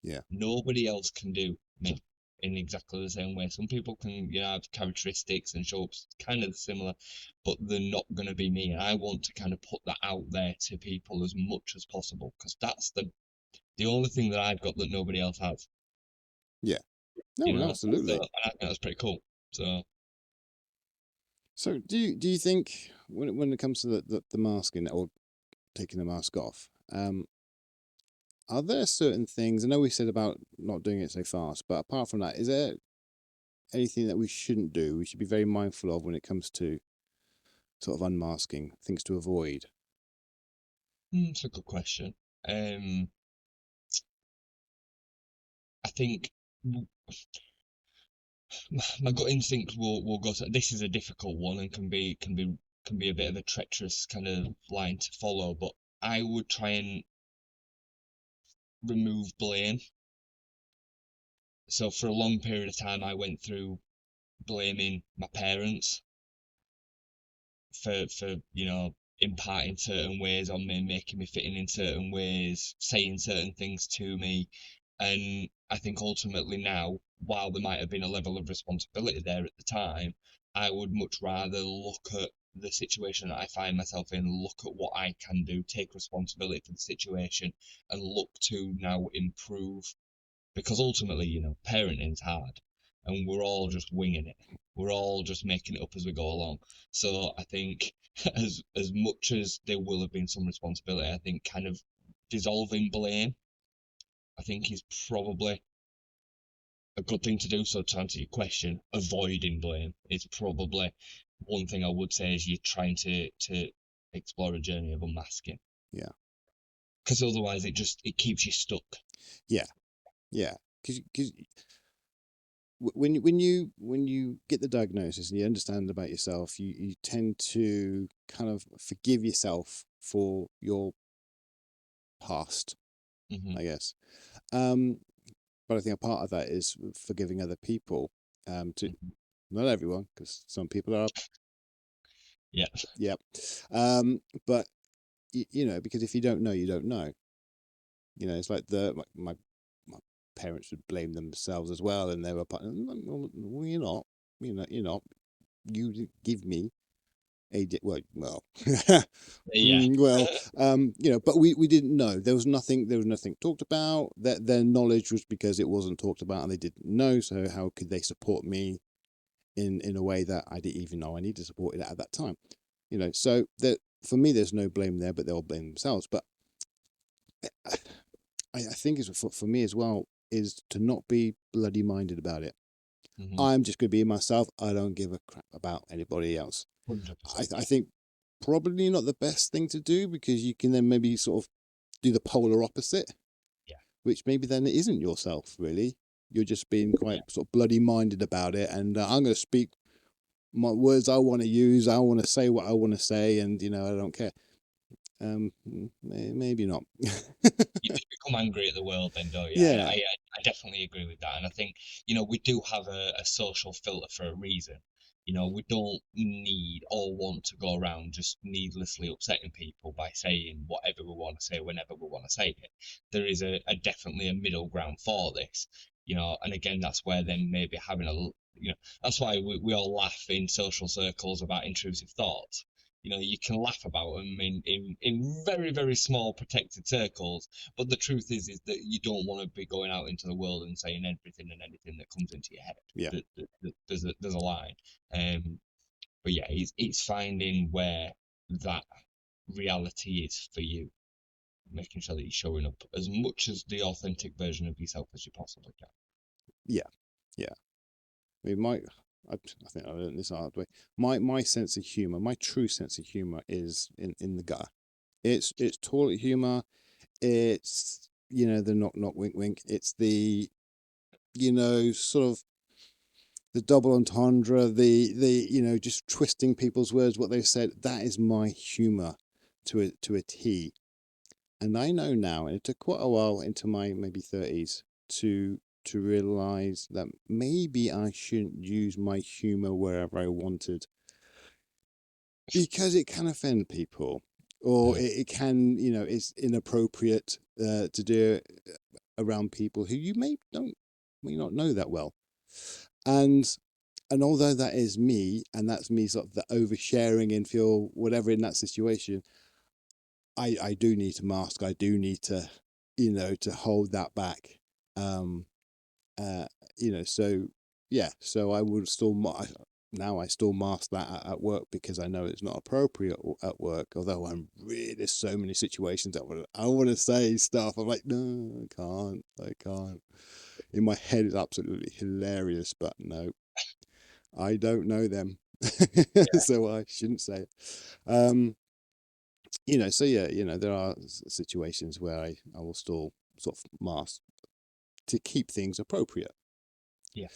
yeah, Nobody else can do me in exactly the same way. Some people can, have characteristics and show up kind of similar, but they're not going to be me. And I want to kind of put that out there to people as much as possible because that's the only thing that I've got that nobody else has. yeah. No, You no, know, so absolutely. and I think that's pretty cool. So. So, do you think when it comes to the masking or taking the mask off, are there certain things? I know we said about not doing it so fast, but apart from that, is there anything that we shouldn't do? We should be very mindful of when it comes to sort of unmasking, things to avoid. It's a good question. I think my gut instinct will go to this is a difficult one and can be a bit of a treacherous kind of line to follow, but I would try and remove blame. So for a long period of time, I went through blaming my parents for imparting certain ways on me, making me fit in certain ways, saying certain things to me. And I think ultimately now, while there might have been a level of responsibility there at the time, I would much rather look at the situation that I find myself in, look at what I can do, take responsibility for the situation, and look to now improve. Because ultimately, parenting is hard, and we're all just winging it. We're all just making it up as we go along. So I think as much as there will have been some responsibility, I think kind of dissolving blame, I think is probably a good thing to do. So to answer your question, avoiding blame is probably one thing I would say is you're trying to explore a journey of unmasking. Yeah. Because otherwise it keeps you stuck. Yeah. Yeah. Because when you get the diagnosis and you understand about yourself, you tend to kind of forgive yourself for your past, Hmm. I guess. Um, but I think a part of that is forgiving other people. To Hmm. not everyone, because some people are, Yeah. yeah. But you know, because if you don't know, you don't know. You know, it's like my parents would blame themselves as well, and they were part. Well, you're not. You're not. You didn't give me well, Yeah. you know, but we didn't know. There was nothing talked about. That their knowledge was because it wasn't talked about and they didn't know. So how could they support me in a way that I didn't even know I needed support at that time? You know, so that for me, there's no blame there, but they'll blame themselves. But I think it's for me as well is to not be bloody minded about it. Hmm. I'm just going to be myself. I don't give a crap about anybody else. 100%. I Yeah. think probably not the best thing to do because you can then maybe sort of do the polar opposite, Yeah. which maybe then it isn't yourself really. You're just being Yeah. quite sort of bloody minded about it, and I'm going to speak my words I want to use. I want to say what I want to say, and you know I don't care. Maybe not. You do become angry at the world then, don't you? Yeah, I definitely agree with that. And I think, we do have a social filter for a reason. We don't need or want to go around just needlessly upsetting people by saying whatever we want to say whenever we want to say it. There is a definitely a middle ground for this, and again, that's where then maybe having that's why we all laugh in social circles about intrusive thoughts. You can laugh about them in very, very small protected circles, but the truth is that you don't want to be going out into the world and saying everything and anything that comes into your head. yeah, There's a line. Um, but yeah, it's finding where that reality is for you, making sure that you're showing up as much as the authentic version of yourself as you possibly can. yeah, yeah. I mean, I think I learned this the hard way. My sense of humor, my true sense of humor, is in the gutter. It's toilet humor. It's the knock knock wink wink. It's the sort of the double entendre, the just twisting people's words, what they said. That is my humor to a T. And I know now, and it took quite a while into my maybe 30s to realize that maybe I shouldn't use my humor wherever I wanted because it can offend people, or Uh, it can it's inappropriate to do it around people who you may not know that well. And and although that is me, and that's me sort of the oversharing and feel whatever in that situation, I do need to mask. I do need to to hold that back. um uh so yeah, so I would still now I still mask that at work because I know it's not appropriate at work. Although there's so many situations that I want to say stuff. I'm like, no, I can't. In my head, it's absolutely hilarious, but no, I don't know them, so I shouldn't say it. Um, so yeah, there are situations where I will still sort of mask to keep things appropriate. yeah.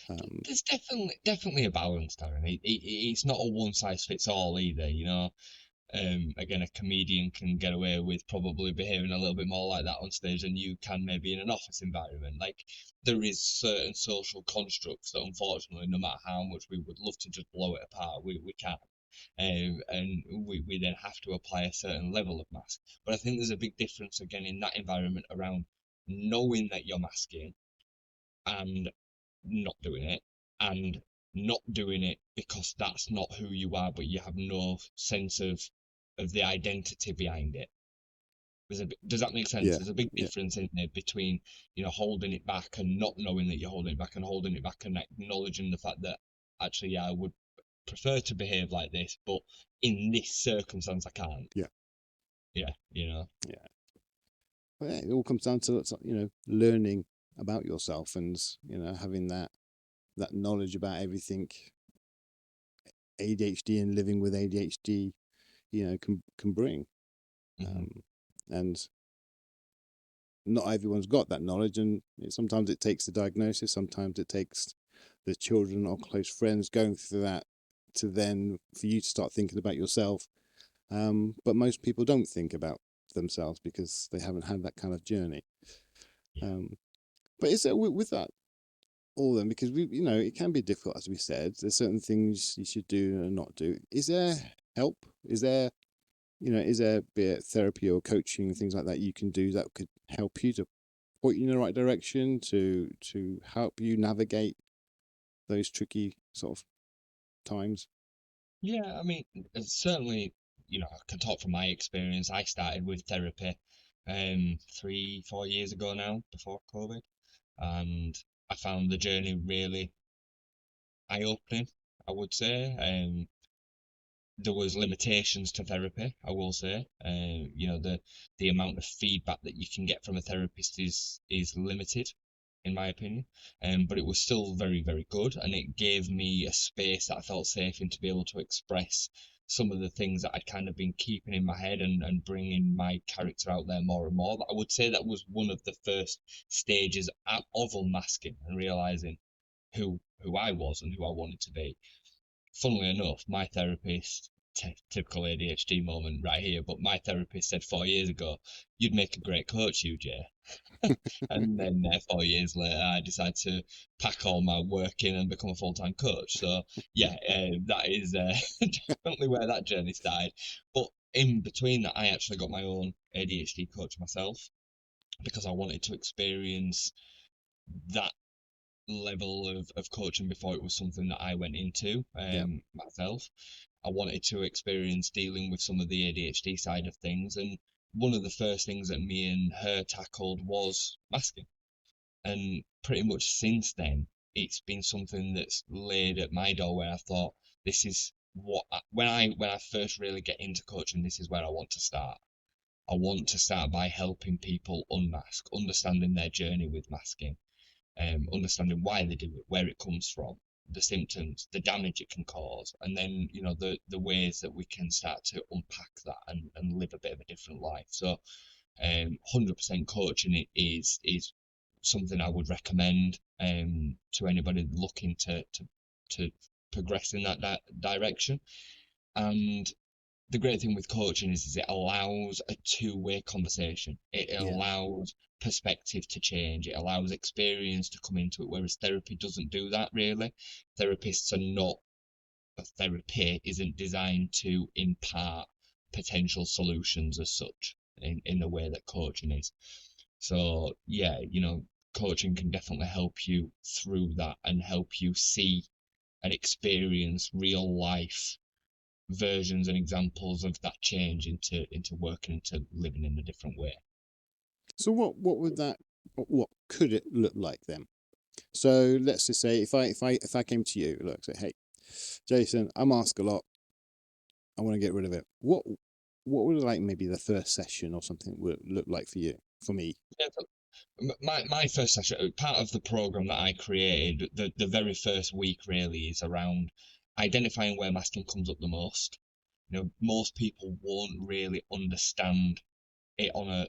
Um, There's definitely a balance, Darren. It's not a one size fits all either. Again, a comedian can get away with probably behaving a little bit more like that on stage than you can maybe in an office environment. Like, there is certain social constructs that unfortunately, no matter how much we would love to just blow it apart, we can't. And we then have to apply a certain level of mask. But I think there's a big difference again in that environment around knowing that you're masking and not doing it, and not doing it because that's not who you are, but you have no sense of the identity behind it. Does that make sense? yeah, There's a big yeah, difference in there between holding it back and not knowing that you're holding it back, and holding it back and acknowledging the fact that actually, yeah, prefer to behave like this, but in this circumstance I can't. Yeah. Yeah, you know. Yeah. Well, yeah, it all comes down to, learning about yourself and, having that knowledge about everything ADHD and living with ADHD, can bring. Hmm. Um, and not everyone's got that knowledge, and sometimes it takes the diagnosis, sometimes it takes the children or close friends going through that to then for you to start thinking about yourself. But most people don't think about themselves because they haven't had that kind of journey. Yeah. Um, but is there with that all then, because it can be difficult, as we said. There's certain things you should do and not do. Is there help? Is there be it therapy or coaching and things like that you can do that could help you to point you in the right direction to help you navigate those tricky sort of times? Yeah, I mean, certainly, I can talk from my experience. I started with therapy 3, 4 years ago now, before COVID, and I found the journey really eye-opening, I would say. There was limitations to therapy, I will say. The amount of feedback that you can get from a therapist is limited, in my opinion. But it was still very, very good, and it gave me a space that I felt safe in to be able to express some of the things that I'd kind of been keeping in my head and bringing my character out there more and more. I would say that was one of the first stages of unmasking and realizing who I was and who I wanted to be. Funnily enough, my therapist, typical ADHD moment right here, but my therapist said 4 years ago, "You'd make a great coach, you, Jay." And then 4 years later, I decided to pack all my work in and become a full-time coach. So yeah, that is definitely where that journey started. But in between that, I actually got my own ADHD coach myself because I wanted to experience that level of coaching before it was something that I went into Yeah, myself. I wanted to experience dealing with some of the ADHD side of things, and one of the first things that me and her tackled was masking. And pretty much since then, it's been something that's laid at my door where I thought this is when I first really get into coaching, this is where I want to start. I want to start by helping people unmask, understanding their journey with masking, understanding why they do it, where it comes from, the symptoms, the damage it can cause, and then the ways that we can start to unpack that and live a bit of a different life. So 100% coaching it is something I would recommend to anybody looking to progress in that direction. And the great thing with coaching is it allows a two-way conversation. It yeah, allows perspective to change. It allows experience to come into it, whereas therapy doesn't do that really. Therapists are not, therapy isn't designed to impart potential solutions as such in the way that coaching is. So yeah, coaching can definitely help you through that and help you see and experience real life versions and examples of that change into working into living in a different way. so what would that what could it look like then? So let's just say if I came to you, look, say, hey, Jason, I mask a lot, I want to get rid of it. What would like maybe the first session or something would look like for you, for me? Yeah, my first session, part of the program that I created, the very first week really is around identifying where masking comes up the most. Most people won't really understand it on a.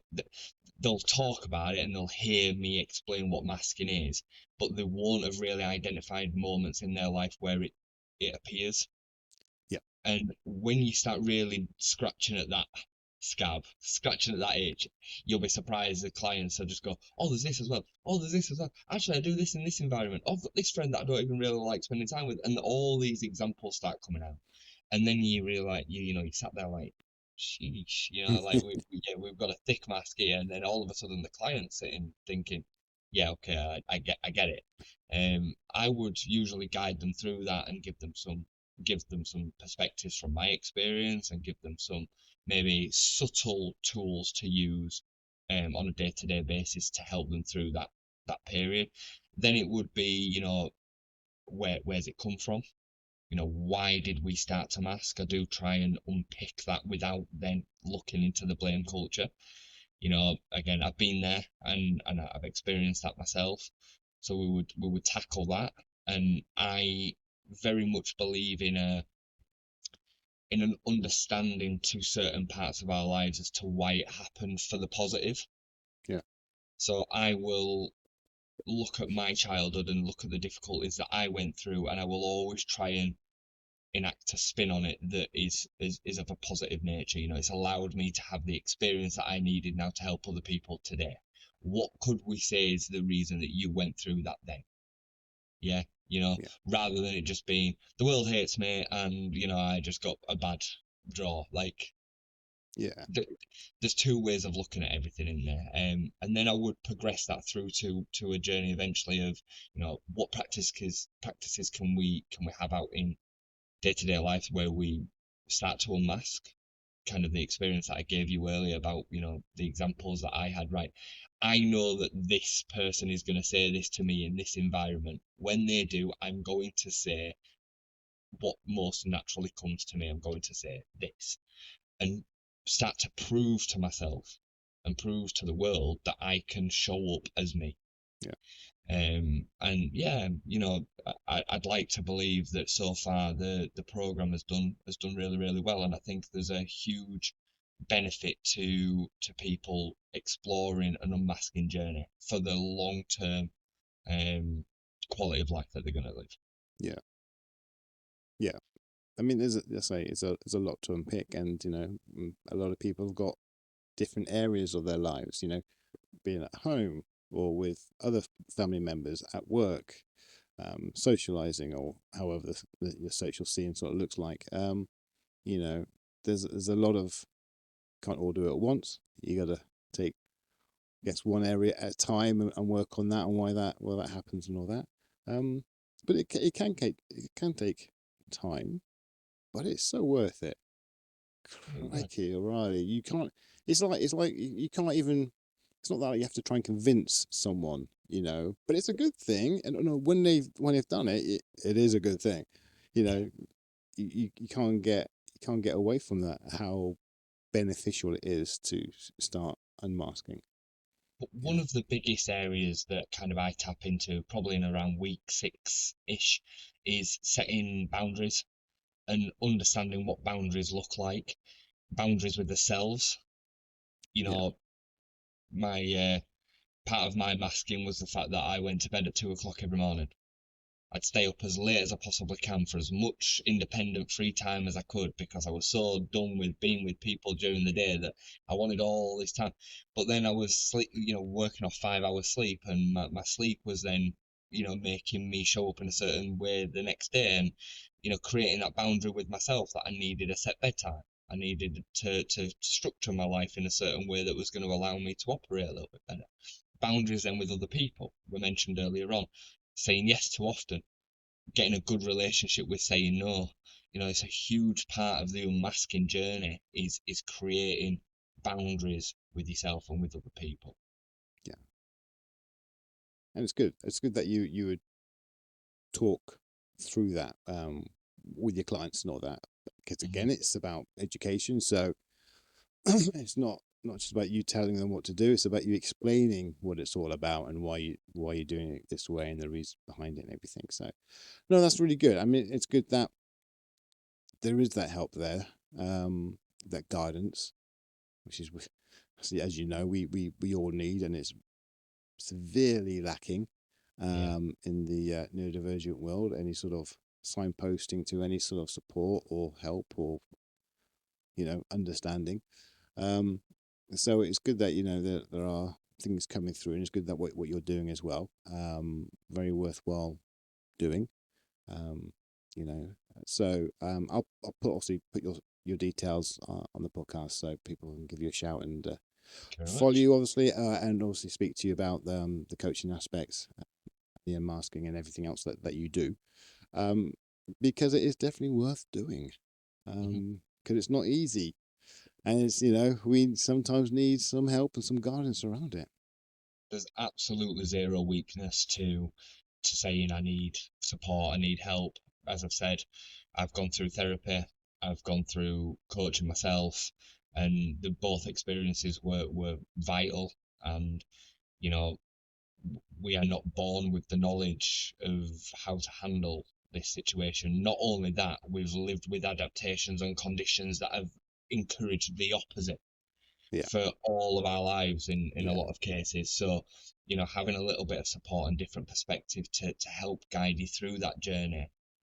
They'll talk about it and they'll hear me explain what masking is, but they won't have really identified moments in their life where it appears. Yeah. And when you start really scratching at that scratching at that itch, you'll be surprised the clients will just go, "Oh, there's this as well. Oh, there's this as well. Actually, I do this in this environment. Oh, I've got this friend that I don't even really like spending time with," and all these examples start coming out. And then you realize, you sat there like, sheesh, like yeah, we've got a thick mask here, and then all of a sudden the client's sitting thinking, yeah, okay, I get it. I would usually guide them through that and give them some perspectives from my experience and give them some maybe subtle tools to use on a day-to-day basis to help them through that period. Then it would be, where's it come from? why did we start to mask? I do try and unpick that without then looking into the blame culture. Again, I've been there and I've experienced that myself. So we would tackle that. And I very much believe in an understanding to certain parts of our lives as to why it happened for the positive. Yeah. So I will look at my childhood and look at the difficulties that I went through, and I will always try and enact a spin on it that is of a positive nature. It's allowed me to have the experience that I needed now to help other people today. What could we say is the reason that you went through that then? Yeah, Yeah. rather than it just being the world hates me and I just got a bad draw. Like, Yeah. there's two ways of looking at everything in there, and then I would progress that through to a journey eventually of what practices can we have out in day-to-day life where we start to unmask kind of the experience that I gave you earlier about the examples that I had. Right, I know that this person is going to say this to me in this environment. When they do, I'm going to say what most naturally comes to me. I'm going to say this, and start to prove to myself and prove to the world that I can show up as me. Yeah. And yeah, I'd like to believe that so far the program has done really, really well, and I think there's a huge benefit to people exploring an unmasking journey for the long term quality of life that they're going to live. Yeah. Yeah. I mean, there's a lot to unpick, and a lot of people have got different areas of their lives. Being at home or with other family members, at work, socializing, or however the social scene sort of looks like. You know, there's a lot of can't all do it at once. You got to take, I guess, one area at a time and work on that and why that happens and all that. But it can take time, but it's so worth it. Right. Crikey, O'Reilly, you can't. It's like you can't even. It's not that you have to try and convince someone, but it's a good thing. And when they've done it, it is a good thing. You Yeah. know, you can't get away from that. How beneficial it is to start unmasking. But You one know, of the biggest areas that kind of I tap into, probably in around week 6-ish, is setting boundaries and understanding what boundaries look like. Boundaries with themselves. You yeah, know, my part of my masking was the fact that I went to bed at 2 o'clock every morning. I'd stay up as late as I possibly can for as much independent free time as I could because I was so done with being with people during the day that I wanted all this time. But then I was working off 5 hours sleep, and my sleep was then, making me show up in a certain way the next day, and creating that boundary with myself that I needed a set bedtime. I needed to structure my life in a certain way that was going to allow me to operate a little bit better. Boundaries then with other people were mentioned earlier on. Saying yes too often, getting a good relationship with saying no. It's a huge part of the unmasking journey is creating boundaries with yourself and with other people. yeah, and it's good. It's good that you would talk through that with your clients and all that, because Hmm. again, it's about education. So it's not just about you telling them what to do. It's about you explaining what it's all about and why you're doing it this way and the reason behind it and everything. So no, that's really good. I mean, it's good that there is that help there, that guidance, which is, as you know, we all need, and it's severely lacking Yeah. in the neurodivergent world. Any sort of signposting to any sort of support or help or understanding. Um, so it's good that that there are things coming through, and it's good that what you're doing as well. Very worthwhile doing. Um, you know, I'll obviously put your details on the podcast so people can give you a shout and Thank you very follow much. you, obviously, and obviously speak to you about the coaching aspects, the unmasking, and everything else that you do. Um, because it is definitely worth doing. Hmm. Because it's not easy, and it's we sometimes need some help and some guidance around it. There's absolutely zero weakness to saying I need support, I need help. As I've said, I've gone through therapy, I've gone through coaching myself, and the both experiences were vital. And you know, we are not born with the knowledge of how to handle this situation. Not only that, we've lived with adaptations and conditions that have encouraged the opposite Yeah, for all of our lives in a yeah, lot of cases. So, having a little bit of support and different perspective to help guide you through that journey,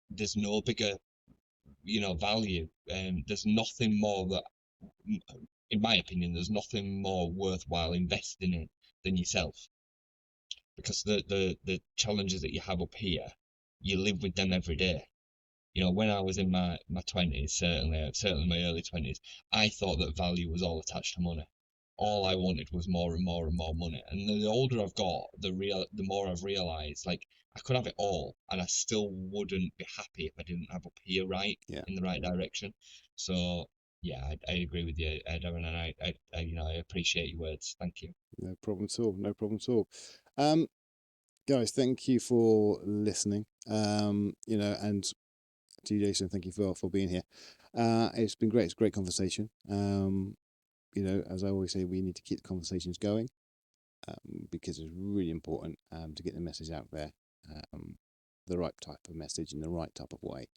there's no bigger, value. There's nothing more that, in my opinion, there's nothing more worthwhile investing in than yourself, because the challenges that you have up here, you live with them every day. When I was in my 20s, certainly my early 20s, I thought that value was all attached to money. All I wanted was more and more and more money. And the older I've got, the more I've realized, like, I could have it all and I still wouldn't be happy if I didn't have up here right yeah. in the right direction. So yeah, I agree with you, Darren, and I appreciate your words. Thank you. No problem at all. No problem at all. Um, Guys, thank you for listening. And to you, Jason, thank you for being here. It's been great. It's a great conversation. As I always say, we need to keep the conversations going, because it's really important, to get the message out there, um, the right type of message in the right type of way.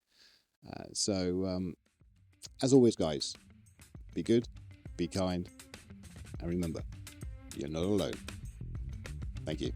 As always, guys, be good, be kind, and remember, you're not alone. Thank you.